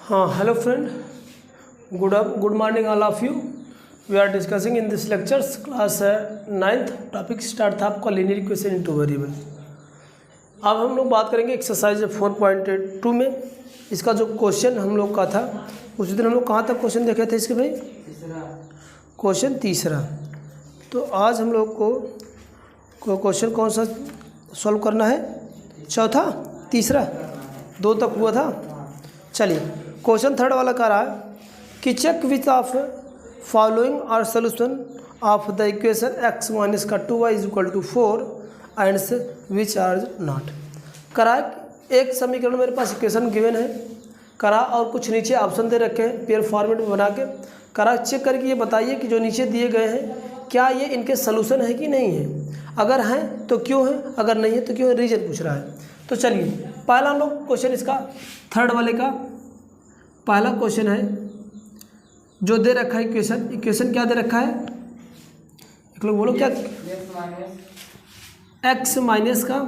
हाँ, hello friend. Good morning all of you. We are discussing in this lectures class 9th topic start था आपका linear equation into variable. अब हम लोग बात करेंगे एक्सरसाइज 4.2 में. इसका जो क्वेश्चन हम लोग का था उस दिन हम लोग कहाँ तक क्वेश्चन देखे थे इसके भाई? क्वेश्चन तीसरा. तो आज हम लोग को क्वेश्चन कौन सा सॉल्व करना है? चौथा, तीसरा, 2 तक हुआ था. चलिए क्वेश्चन थर्ड वाला कह रहा है कि check which of following are solution of the equation x minus का 2y is equal to 4 and which are not. करा एक समीकरण मेरे पास इक्वेशन गिवन है, करा और कुछ नीचे ऑप्शन दे रखे हैं पेयर फॉर्मेट में बना के. करा चेक करके ये बताइए कि जो नीचे दिए गए हैं क्या ये इनके सोल्यूशन है कि नहीं है. अगर हैं तो क्यों है, अगर नहीं है तो क्यों है, रीजन पूछ रहा है. तो चलिए पहला हम लोग क्वेश्चन इसका थर्ड वाले का पहला क्वेश्चन है जो दे रखा है इक्वेशन क्या दे रखा है? एक लोग बोलो क्या? x माइनस का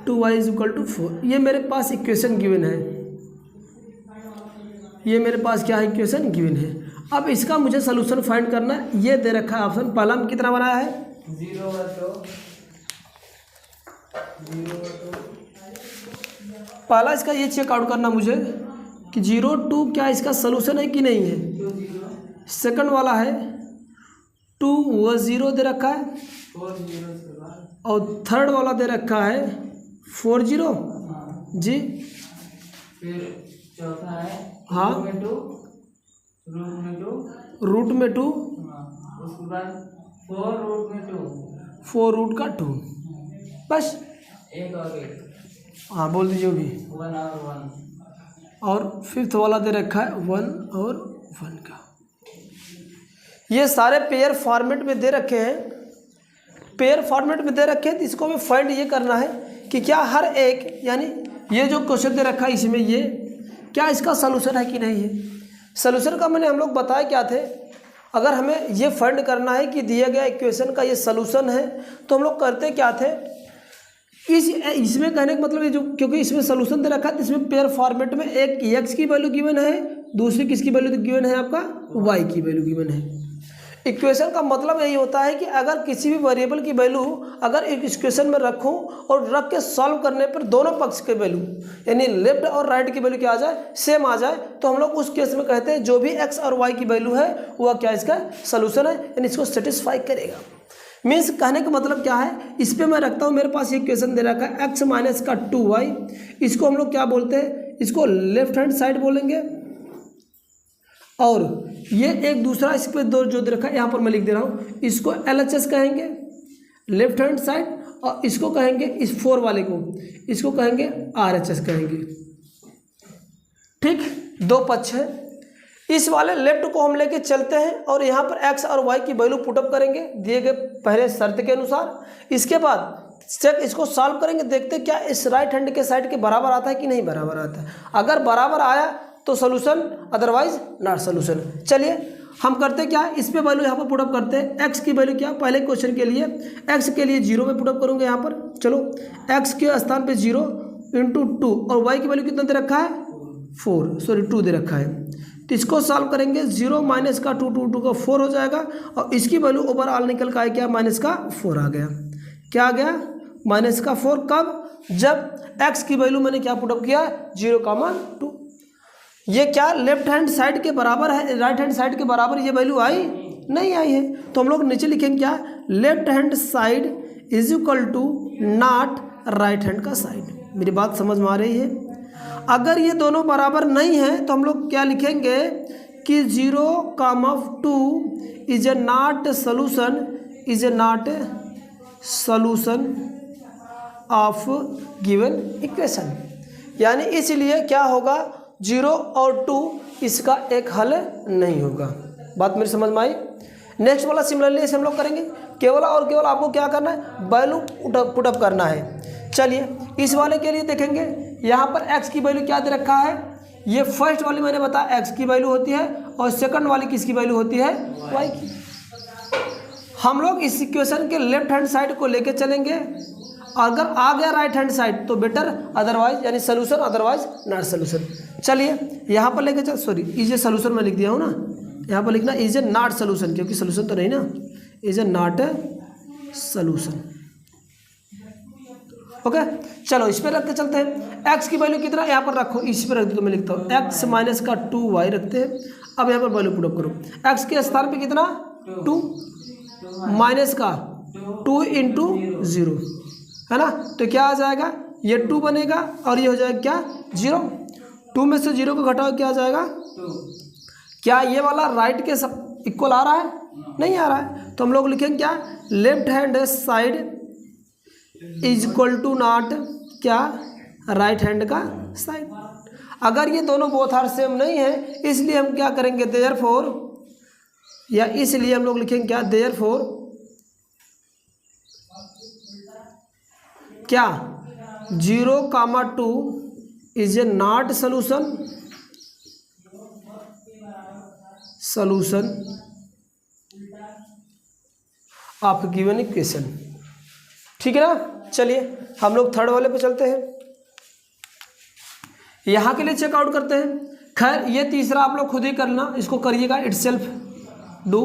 2y इज इक्वल टू 4. ये मेरे पास इक्वेशन गिवन है, ये मेरे पास क्या है? इक्वेशन गिवन है. अब इसका मुझे सोल्यूशन फाइंड करना है. ये दे रखा है ऑप्शन पहला में कितना बनाया है? 0 पहला इसका ये चेकआउट करना मुझे कि 0 2 क्या इसका सोल्यूशन है कि नहीं है. सेकंड वाला है 2 वो 0 दे रखा है और थर्ड वाला दे रखा है 4 0 जी. फिर चौथा है हाँ रूट में 2 उसके बाद 4 रूट में 2 4 रूट का 2 बस. एक और एक हाँ बोल दीजिए भी. 1 और 1 और फिफ्थ वाला दे रखा है 1 और 1 का. ये सारे पेयर फॉर्मेट में दे रखे हैं. पेयर फॉर्मेट में दे रखे हैं तो इसको हमें फाइंड ये करना है कि क्या हर एक यानी ये जो क्वेश्चन दे रखा है इसमें ये क्या इसका सोल्यूशन है कि नहीं है. सोल्यूशन का मैंने हम लोग बताया क्या थे, अगर हमें ये फाइंड करना है कि दिया गया इक्वेशन का ये सोल्यूशन है तो हम लोग करते क्या थे इसमें कहने का मतलब ये जो क्योंकि इसमें सोल्यूशन दे रखा है तो इसमें पेयर फॉर्मेट में एक x की वैल्यू गिवन है, दूसरी किसकी वैल्यू गिवन है? आपका y की वैल्यू गिवन है. इक्वेशन का मतलब यही होता है कि अगर किसी भी वेरिएबल की वैल्यू अगर एक इक्वेशन में रखूं और रख के सॉल्व करने पर दोनों पक्ष के वैल्यू यानी लेफ्ट और राइट की वैल्यू क्या आ जाए? सेम आ जाए तो हम लोग उस केस में कहते हैं जो भी x और y की वैल्यू है वह क्या इसका सोल्यूशन है यानी इसको सेटिस्फाई करेगा. मीन्स कहने का मतलब क्या है, इस पर मैं रखता हूँ मेरे पास ये इक्वेशन दे रखा है x माइनस का 2y. इसको हम लोग क्या बोलते हैं? इसको लेफ्ट हैंड साइड बोलेंगे और ये एक दूसरा इस पर दो जो दे रखा है यहाँ पर मैं लिख दे रहा हूँ इसको LHS कहेंगे लेफ्ट हैंड साइड और इसको कहेंगे इस 4 वाले को इसको कहेंगे RHS कहेंगे. ठीक, 2 पक्ष है. इस वाले लेफ्ट को हम लेके चलते हैं और यहाँ पर x और y की वैल्यू पुटअप करेंगे दिए गए पहले शर्त के अनुसार. इसके बाद चेक इसको सॉल्व करेंगे, देखते क्या इस राइट हैंड के साइड के बराबर आता है कि नहीं बराबर आता है. अगर बराबर आया तो सोल्यूशन, अदरवाइज नॉट सोल्यूशन. चलिए हम करते क्या, इस पे वैल्यू यहाँ पर पुटअप करते हैं. x की वैल्यू क्या पहले क्वेश्चन के लिए x के लिए 0 में पुटअप करूँगा यहाँ पर. चलो x के स्थान पे 0 इंटू 2 और y की वैल्यू कितना दे रखा है? 2 दे रखा है. तो इसको सॉल्व करेंगे 0 माइनस का 2 2 का 4 हो जाएगा और इसकी वैल्यू ओवरऑल निकल का है क्या? माइनस का 4 आ गया. क्या आ गया? माइनस का 4. कब? जब x की वैल्यू मैंने क्या पुटअप किया? 0,2. ये क्या लेफ्ट हैंड साइड के बराबर है, राइट हैंड साइड के बराबर ये वैल्यू आई नहीं आई है. तो हम लोग नीचे लिखेंगे क्या? Left hand side is equal to not right hand का साइड. मेरी बात समझ में आ रही है? अगर ये दोनों बराबर नहीं है तो हम लोग क्या लिखेंगे कि 0,2 is a not solution of given equation. यानी इसलिए क्या होगा 0 और 2 इसका एक हल नहीं होगा. बात मेरी समझ में आई? नेक्स्ट वाला सिमिलरली ऐसे हम लोग करेंगे. केवल और केवल आपको क्या करना है? वैल्यू पुटअप करना है. चलिए इस वाले के लिए देखेंगे यहाँ पर x की वैल्यू क्या दे रखा है? ये फर्स्ट वाली मैंने बताया x की वैल्यू होती है और सेकंड वाली किसकी वैल्यू होती है? y की. हम लोग इस इक्वेशन के लेफ्ट हैंड साइड को लेके चलेंगे अगर आ गया राइट हैंड साइड तो बेटर, अदरवाइज यानी सोल्यूशन, अदरवाइज नॉट सोल्यूशन। चलिए यहाँ पर लेके चल, सॉरी इज ए सोल्यूशन मैं लिख दिया हूँ ना, यहाँ पर लिखना इज ए नॉट सोल्यूशन, क्योंकि सोल्यूशन तो नहीं ना, is a not a solution. Okay चलो इस पर रख के चलते हैं। एक्स की वैल्यू कितना यहाँ पर रखो, इसी पर रख दो, तो मैं लिखता हूँ एक्स माइनस का 2y रखते हैं। अब यहाँ पर वैल्यू पुट अप करो, एक्स के स्थान पे कितना 2 माइनस का 2 इंटू 0 है ना, तो क्या आ जाएगा, ये 2 बनेगा और ये हो जाएगा क्या 0। 2 में से 0 को घटाओ क्या आ जाएगा, क्या ये वाला राइट के सब इक्वल आ रहा है, नहीं आ रहा है, तो हम लोग लिखेंगे क्या, left hand side is equal to not क्या, राइट हैंड का साइड। अगर ये दोनों बोथ आर सेम नहीं है, इसलिए हम क्या करेंगे, देयरफॉर, या इसलिए हम लोग लिखेंगे क्या, देयरफॉर क्या 0,2 is a not solution of given equation. ठीक है ना। चलिए हम लोग थर्ड वाले पे चलते हैं, यहाँ के लिए चेकआउट करते हैं। खैर ये तीसरा आप लोग खुद ही करना, इसको करिएगा, itself do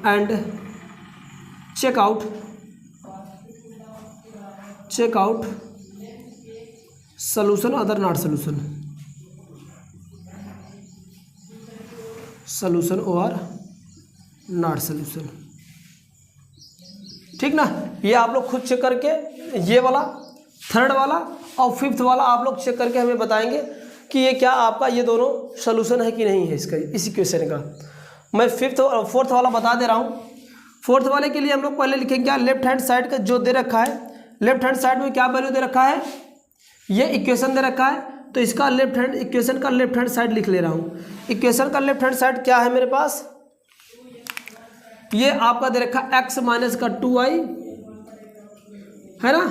and check out solution other not solution और नॉट सोल्यूशन। ठीक ना, ये आप लोग खुद चेक करके, ये वाला थर्ड वाला और फिफ्थ वाला आप लोग चेक करके हमें बताएंगे कि ये क्या आपका ये दोनों सोल्यूशन है कि नहीं है इसका, इस इक्वेशन का। मैं फिफ्थ और फोर्थ वाला बता दे रहा हूँ। फोर्थ वाले के लिए हम लोग पहले लिखेंगे क्या, लेफ्ट हैंड साइड का जो दे रखा है, लेफ्ट हैंड साइड में क्या वैल्यू दे रखा है, ये इक्वेशन दे रखा है, तो इसका लेफ्ट हैंड, इक्वेशन का लेफ्ट हैंड साइड लिख ले रहा हूँ। इक्वेशन का लेफ्ट हैंड साइड क्या है मेरे पास, ये आपका दे रखा x माइनस का 2y है ना।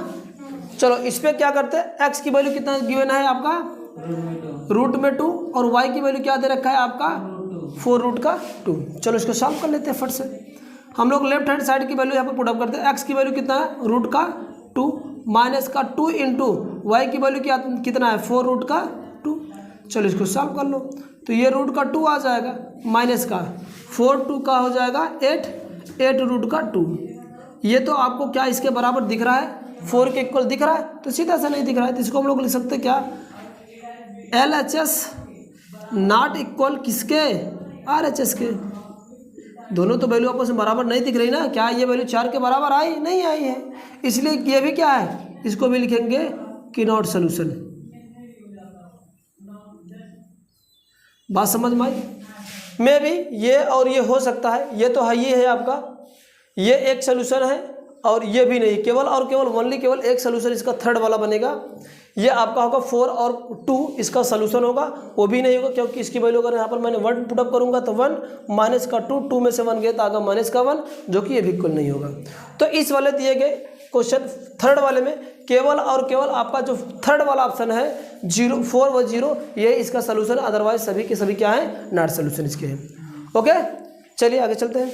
चलो इस पर क्या करते हैं, x की वैल्यू कितना गिवन है आपका, रूट में 2, और y की वैल्यू क्या दे रखा है आपका 4 रूट का 2। चलो इसको सॉल्व कर लेते हैं फट से। हम लोग लेफ्ट हैंड साइड की वैल्यू यहाँ पर पुट अप करते हैं। x की वैल्यू कितना है, रूट का 2 माइनस का 2 इंटू वाई की वैल्यू क्या कितना है, 4 रूट का 2। चलो इसको सॉल्व कर लो, तो ये रूट का 2 आ जाएगा, माइनस का 4 2 का हो जाएगा 8 रूट का 2। ये तो आपको क्या इसके बराबर दिख रहा है, 4 के इक्वल दिख रहा है, तो सीधा सा नहीं दिख रहा है, तो इसको हम लोग लिख सकते हैं क्या, LHS नॉट इक्वल किसके, RHS के। दोनों तो वैल्यू आपस में बराबर नहीं दिख रही ना, क्या ये वैल्यू 4 के बराबर आई, नहीं आई है, इसलिए ये भी क्या है, इसको भी लिखेंगे कि नॉट सोल्यूशन। बात समझ में आई। में भी ये और ये हो सकता है, ये तो है ही है आपका, ये एक सोल्यूशन है और ये भी नहीं, केवल और केवल ओनली केवल एक सोल्यूशन इसका थर्ड वाला बनेगा। ये आपका होगा 4 और 2 इसका सोल्यूशन होगा, वो भी नहीं होगा क्योंकि इसकी वैल्यू अगर यहाँ पर मैंने 1 पुट अप करूँगा तो 1 माइनस का 2, 2 में से 1 गया तो आगा माइनस का 1, जो कि ये भी इक्वल नहीं होगा। तो इस वाले दिए गए क्वेश्चन थर्ड वाले में केवल और केवल आपका जो थर्ड वाला ऑप्शन है 0 4 व 0 ये इसका सोल्यूशन, अदरवाइज सभी के सभी क्या है, नॉट सोल्यूशन इसके हैं। ओके चलिए आगे चलते हैं।